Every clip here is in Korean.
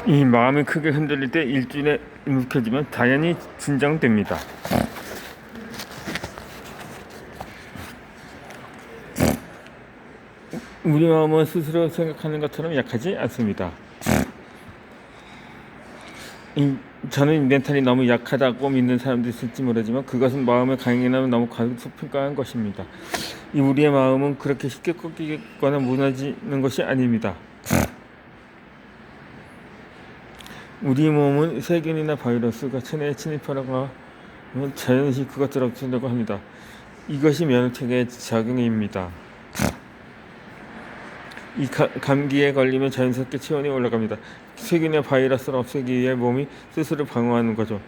이 마음이 크게 흔들릴 때 일주일에 묵혀지면 자연히 진정됩니다. 우리 마음은 스스로 생각하는 것처럼 약하지 않습니다. 저는 멘탈이 너무 약하다고 믿는 사람도 있을지 모르지만 그것은 마음의 강인함을 너무 과소평가한 것입니다. 우리의 마음은 그렇게 쉽게 꺾이거나 무너지는 것이 아닙니다. 우리 몸은 세균이나 바이러스가 체내에 침입하려고 하면 자연히 그것들을 없애려고 합니다. 이것이 면역체계의 작용입니다. 감기에 걸리면 자연스럽게 체온이 올라갑니다. 세균이나 바이러스를 없애기 위해 몸이 스스로 방어하는 거죠.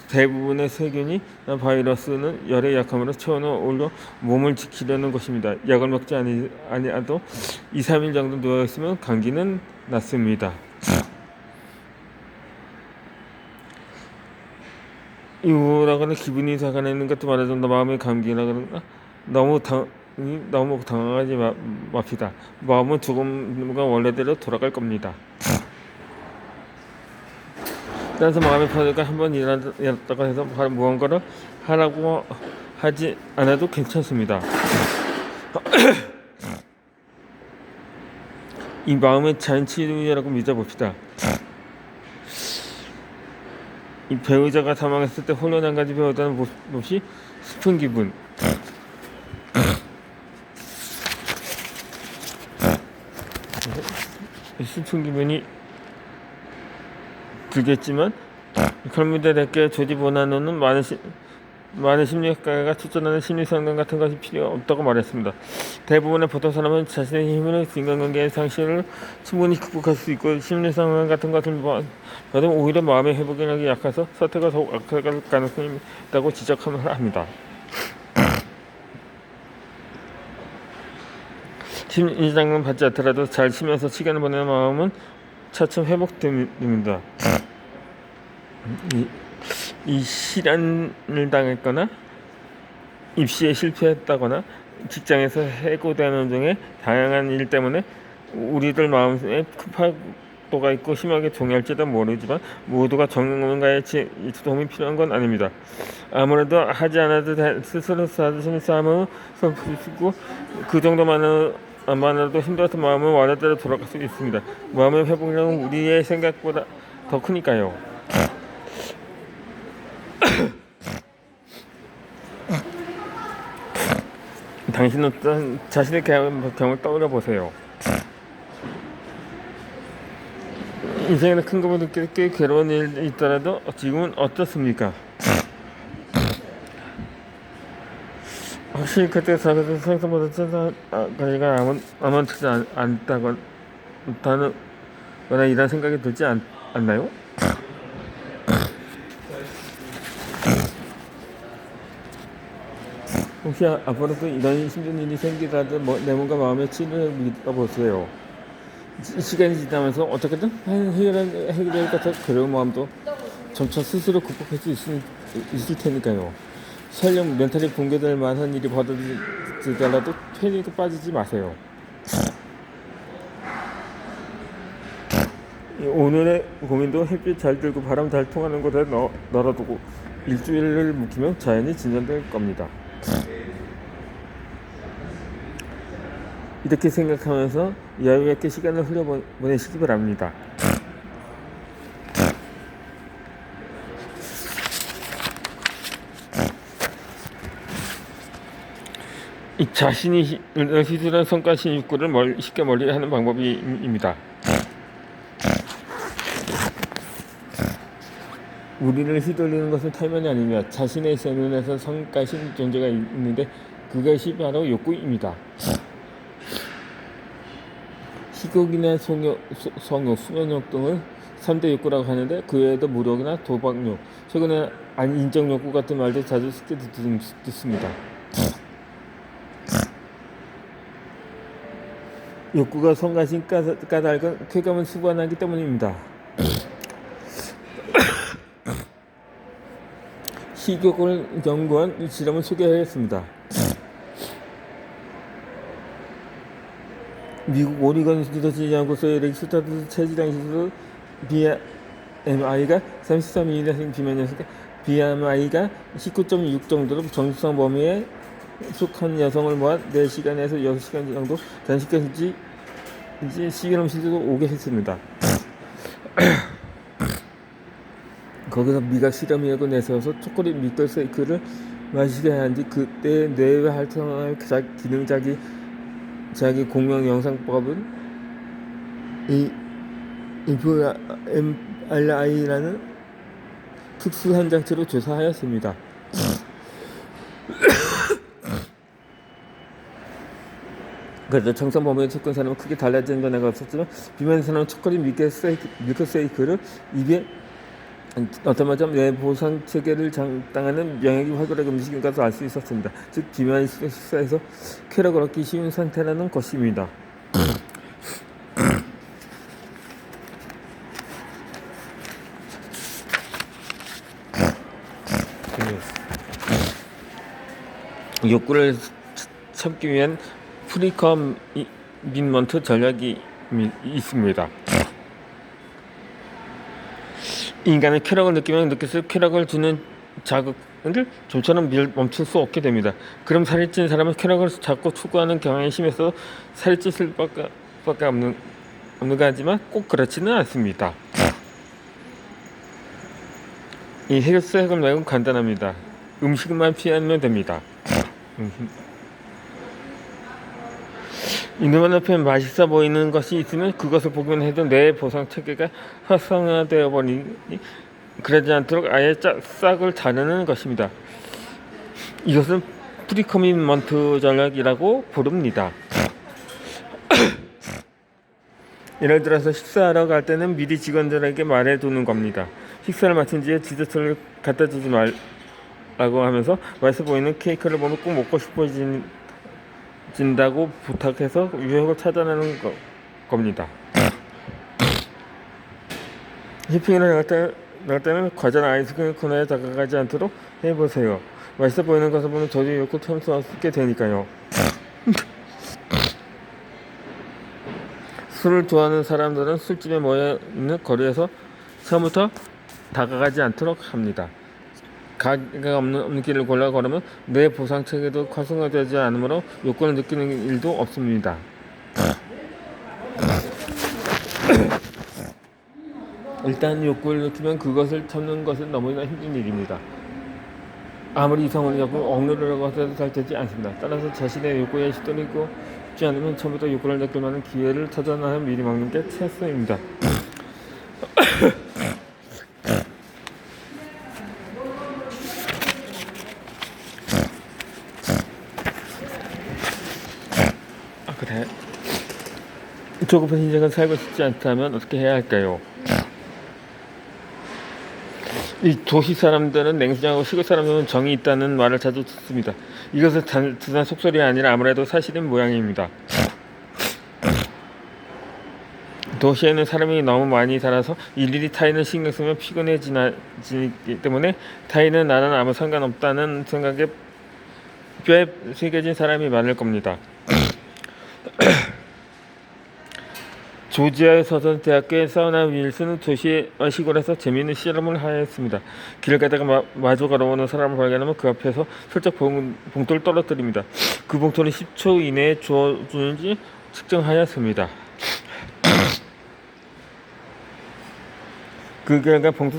대부분의 세균이나 바이러스는 열에 약함으로 체온을 올려 몸을 지키려는 것입니다. 약을 먹지 아니어도 2, 3일 정도 누워있으면 감기는 낫습니다. 우울하거나 기분이 이상하는 것도 말하자면 마음의 감기라거나 너무 당황하지 맙시다. 마음은 조금간 원래대로 돌아갈 겁니다. 따라서 마음의 편의가 한번 일어났다고 해서 무언가를 하라고 하지 않아도 괜찮습니다. 이 마음의 자연치유라고 믿어봅시다. 이 배우자가 사망했을 때 홀로 한 가지 배우자는 몹시 슬픈 기분. 슬픈 기분이 들겠지만 결문대답게 조지 보나노는 많은 심리학가가 추천하는 심리상담 같은 것이 필요 없다고 말했습니다. 대부분의 보통 사람은 자신의 힘으로 인간관계의 상실을 충분히 극복할 수 있고 심리상담 같은 것을 봐도 오히려 마음의 회복력이 약해서 사태가 더욱 악화될 가능성이 있다고 지적합니다. 심리상담 받지 않더라도 잘 쉬면서 시간을 보내는 마음은 차츰 회복됩니다. 이 실현을 당했거나 입시에 실패했다거나 직장에서 해고되는 등의 다양한 일 때문에 우리들 마음에 급박도가 있고 심하게 동요할지도 모르지만 모두가 전문가의 도움이 필요한 건 아닙니다. 아무래도 하지 않아도 스스로 자신의 삶을 살피고 그 정도만으로도 힘들어서 마음은 원래대로 돌아갈 수 있습니다. 마음의 회복력은 우리의 생각보다 더 크니까요. 당신은 자신의 경험을 떠올려 보세요. 인생에는 큰 것을 느낄 꽤 괴로운 일이 있더라도 지금은 어떻습니까? 확실히 그때 사람들 생각보다 생각하기가 아무렇지 않다거나 이런 생각이 들지 않나요? 혹시 앞으로도 이런 힘든 일이 생기더라도 내 몸과 마음의 치료를 믿어보세요. 시간이 지나면서 어떻게든 해결될 것 같은 그런 마음도 점차 스스로 극복할 수 있을 테니까요. 설령 멘탈이 붕괴될 만한 일이 벌어지더라도 패닉에 빠지지 마세요. 오늘의 고민도 햇빛 잘 들고 바람 잘 통하는 곳에 널어두고 일주일을 묵히면 자연히 진전될 겁니다. 이렇게 생각하면서 여유 있게 시간을 흘려보내시기 바랍니다. 이 자신이 휘두른 성가신 욕구를 쉽게 멀리하는 방법입니다. 우리를 휘둘리는 것은 타면이 아닙니다. 자신의 눈에서 성가신 존재가 있는데 그것이 바로 욕구입니다. 희곡이나 성욕, 수면욕 등을 3대 욕구라고 하는데 그 외에도 무력이나 도박욕, 최근에 인정욕구 같은 말도 자주 쉽게 듣습니다. 욕구가 성가신 까닭은 쾌감을 수반하기 때문입니다. 희곡을 연구한 실험을 소개하겠습니다. 미국 오리건 유니버시티 연구소의 렉스타드 체질학 시술 BMI가 33이상 비만이었으니까 BMI가 19.6 정도로 정수성 범위에 속한 여성을 모아 4시간에서 6시간 정도 단식까지 실험실도 오게 했습니다. 거기서 미각 실험이라고 내세워서 초콜릿 미끌 세이크를 마시게 한 뒤 그때 뇌에 활성화할 기능 자기 공명 영상법은 이 fMRI라는 특수한 장치로 조사하였습니다. 그래서 정상 범위에 속한 사람은 크게 달라지는 변화가 없었지만 비만 사람은 초콜릿 밀크세이크를 입에 어쩌면 뇌 보상 체계를 장당하는 영역이 활발하게 움직이는 것을 알 수 있었습니다. 즉 비만 식사에서 쾌락을 얻기 쉬운 상태라는 것입니다. 욕구를 참기 위한 프리커밋먼트 전략이 있습니다. 인간은 쾌락을 느끼면 느낄수록 쾌락을 주는 자극을 좀처럼 멈출 수 없게 됩니다. 그럼 살이 찐 사람은 쾌락을 자꾸 추구하는 경향이 심해서 살이 찔 수밖에 없는 거지만 꼭 그렇지는 않습니다. 이 해결책은 간단합니다. 음식만 피하면 됩니다. 이놈의 앞에 맛있어 보이는 것이 있으면 그것을 보기만 해도 뇌 보상 체계가 활성화되어 버리니 그러지 않도록 아예 싹을 자르는 것입니다. 이것은 프리커밋먼트 전략이라고 부릅니다. 예를 들어서 식사하러 갈 때는 미리 직원들에게 말해두는 겁니다. 식사를 마친 뒤에 디저트를 갖다 주지 말라고 하면서 맛있어 보이는 케이크를 보면 꼭 먹고 싶어진다고 부탁해서 유혹을 차단하는 겁니다. 쇼핑을 나갈 때는 과자나 아이스크림 코너에 다가가지 않도록 해보세요. 맛있어 보이는 것을 보면 저도 욕구 참수할 수 있게 되니까요. 술을 좋아하는 사람들은 술집에 모여있는 거리에서 처음부터 다가가지 않도록 합니다. 가게가 없는 길을 골라 걸으면 뇌 보상 체계도 활성화되지 않으므로 욕구를 느끼는 일도 없습니다. 일단 욕구를 느끼면 그것을 참는 것은 너무나 힘든 일입니다. 아무리 이성을 갖고 억누르려고 해도 잘 되지 않습니다. 따라서 자신의 욕구에 시달리고 싶지 않으면 처음부터 욕구를 느낄 만한 기회를 찾아나면 미리 막는 게 최선입니다. 그래. 조급한 인생을 살고 싶지 않다면 어떻게 해야 할까요? 이 도시 사람들은 냉정하고 시골 사람들은 정이 있다는 말을 자주 듣습니다. 이것은 단순한 속설이 아니라 아무래도 사실인 모양입니다. 도시에는 사람이 너무 많이 살아서 일일이 타인을 신경 쓰면 피곤해지기 때문에 타인은 나는 아무 상관없다는 생각에 뼈에 새겨진 사람이 많을 겁니다. 조지아 서던 대학교의 사우나 윌슨은 도시와 시골에서 재미있는 실험을 하였습니다. 길을 가다가 마주 걸어오는 사람을 발견하면 그 앞에서 슬쩍 봉투를 떨어뜨립니다. 그 봉투는 10초 이내에 주어주는지 측정하였습니다. 그 결과 봉투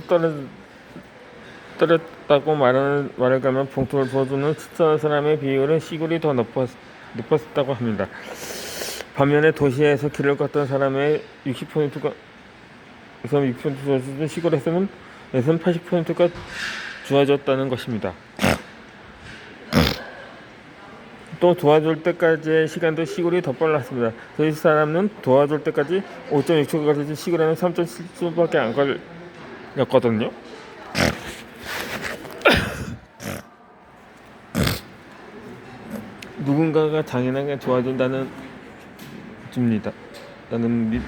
떨었다고 말을 걸면 봉투를 주어주는 추천한 사람의 비율은 시골이 더 높았다고 합니다. 반면에 도시에서 길을 걷던 사람의 60%가 60% 주어주던 시골에서는 80%가 주어졌다는 것입니다. 또 도와줄 때까지의 시간도 시골이 더 빨랐습니다. 도시 사람은 도와줄 때까지 5.6초가 걸리지 시골에는 3.7초밖에 안 걸렸거든요. 누군가가 장인에게 도와준다는 줍니다. 나는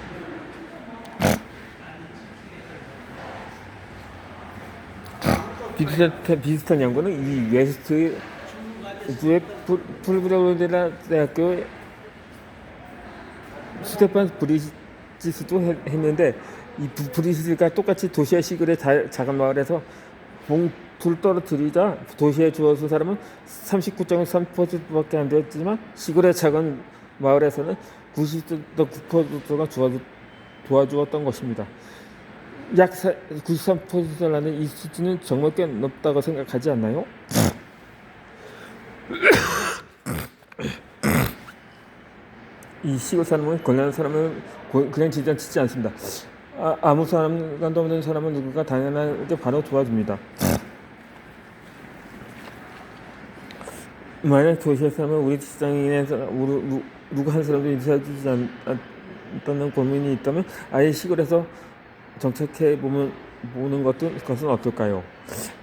비슷한 연구는 이 웨스트주의 풀브라우데라 대학교 스테판 브리지스도 했는데 이 브리스가 똑같이 도시의 시골의 작은 마을에서 봉투를 떨어뜨리자 도시에 주워준 사람은 39.3%밖에 안 되었지만 시골의 작은 마을에서는 90.9%가 도와주었던 것입니다. 약 93%라는 이 수준은 정말 꽤 높다고 생각하지 않나요? 이 시골 사람은 권리하는 사람은 그냥 지지치지 않습니다. 아무 상관도 없는 사람은 누군가 당연하게 바로 도와줍니다. 만약 도시의 사람은 우리 직장인에서 누구 한 사람도 인사해주지 않다는 고민이 있다면 아예 시골에서 정착해 보는 것은 어떨까요?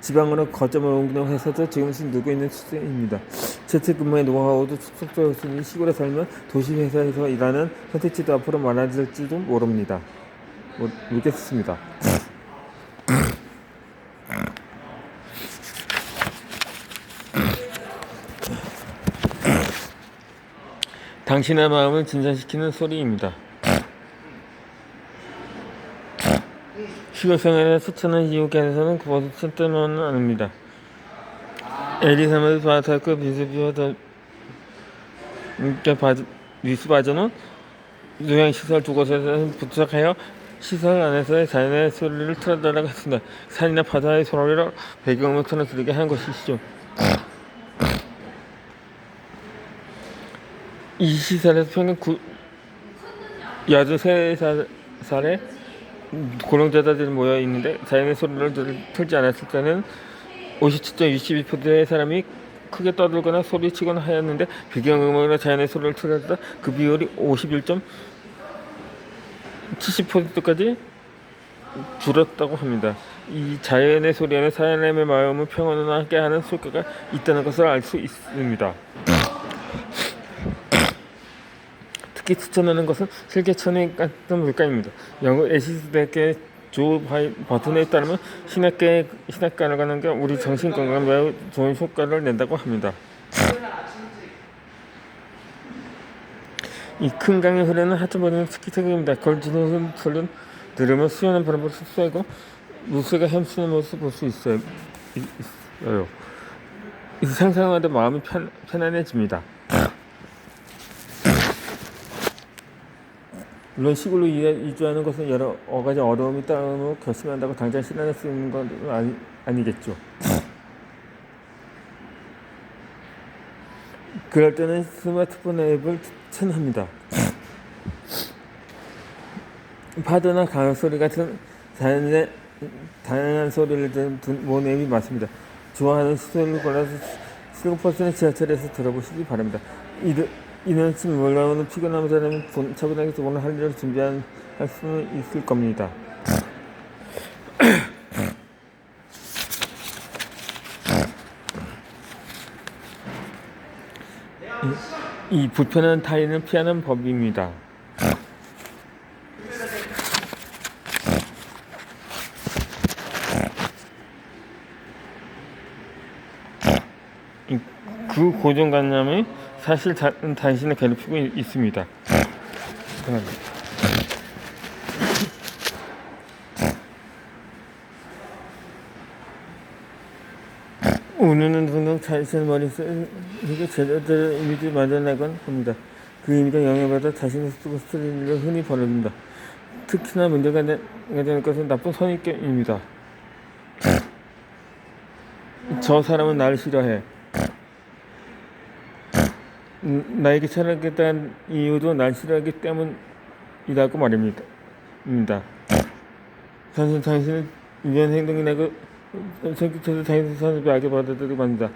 지방으로 거점을 옮기는 회사도 지금은 늘고 있는 추세입니다. 재택근무의 노하우도 축적되었으니 시골에 살면 도시 회사에서 일하는 선택지도 앞으로 많아질지도 모르겠습니다. 당신의 마음을 진정시키는 소리입니다. 시골 생활에 수천은 이웃에서는 그것을 뜻는 아닙니다. 엘리사베스 바타크 비스비와 위스바저는 요양시설 두 곳에서 부탁하여 시설 안에서의 자연의 소리를 틀어달라고 했습니다. 산이나 바다의 소리를 배경음을 틀어드리게 한 것이죠. 이 시설에서 평균 83살의 고령자들이 모여 있는데 자연의 소리를 틀지 않았을 때는 57.62%의 사람이 크게 떠들거나 소리치거나 하였는데 배경음악이나 자연의 소리를 틀었다 그 비율이 51.70%까지 줄었다고 합니다. 이 자연의 소리에는 사람의 마음을 평온하게 하는 효과가 있다는 것을 알 수 있습니다. 특히 추천하는 것은 실개천의 같은 물가입니다. 영국 애시스대학의 조 버튼에 따르면 신학가를 가는 게 우리 정신 건강에 매우 좋은 효과를 낸다고 합니다. 이 큰 강에 흐르는 하트버리는 스키트입니다. 걸지는 소리는 들으면 수연한 바람을 흡수하고 물새가 헤엄치는 모습을 볼 수 있어요. 상상하다 마음이 편안해집니다. 물론 시골로 이주하는 것은 여러 가지 어려움이 따르고 결심한다고 당장 실현할 수 있는 건 아니겠죠. 그럴 때는 스마트폰 앱을 추천합니다. 파도나 강물 소리 같은 자연의 다양한 소리를 듣는 모든 앱이 많습니다. 좋아하는 시소를 골라서 슬로퍼스는 지하철에서 들어보시기 바랍니다. 이런 아침 올라오는 피곤한 사람은 차분하게 오늘 할 일을 준비할 수는 있을 겁니다. 이 불편한 타인을 피하는 법입니다. 그 고정관념이 사실 당신을 괴롭히고 있습니다. 오늘은 등등 자신의 머릿속에 제대로 이미지를 만들어내곤 합니다. 그 이미지가 영향받아 자신의 스트레스를 흔히 벌어진다. 특히나 문제가 되는 것은 나쁜 선입견입니다. 저 사람은 나를 싫어해. 나에게 차려겠다는 이유도 날 싫어하기 때문이라고 말입니다. 당신은 이런 행동이 나고 성격에서 당신의 선입을 알게 받아들이고 만든다.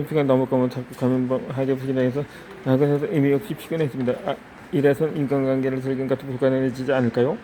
피가 너무 까면 자꾸 감염하게 부진해서 나가서 의미 없이 피곤해집니다. 이래선 인간관계를 즐긴 것도 불가능해지지 않을까요?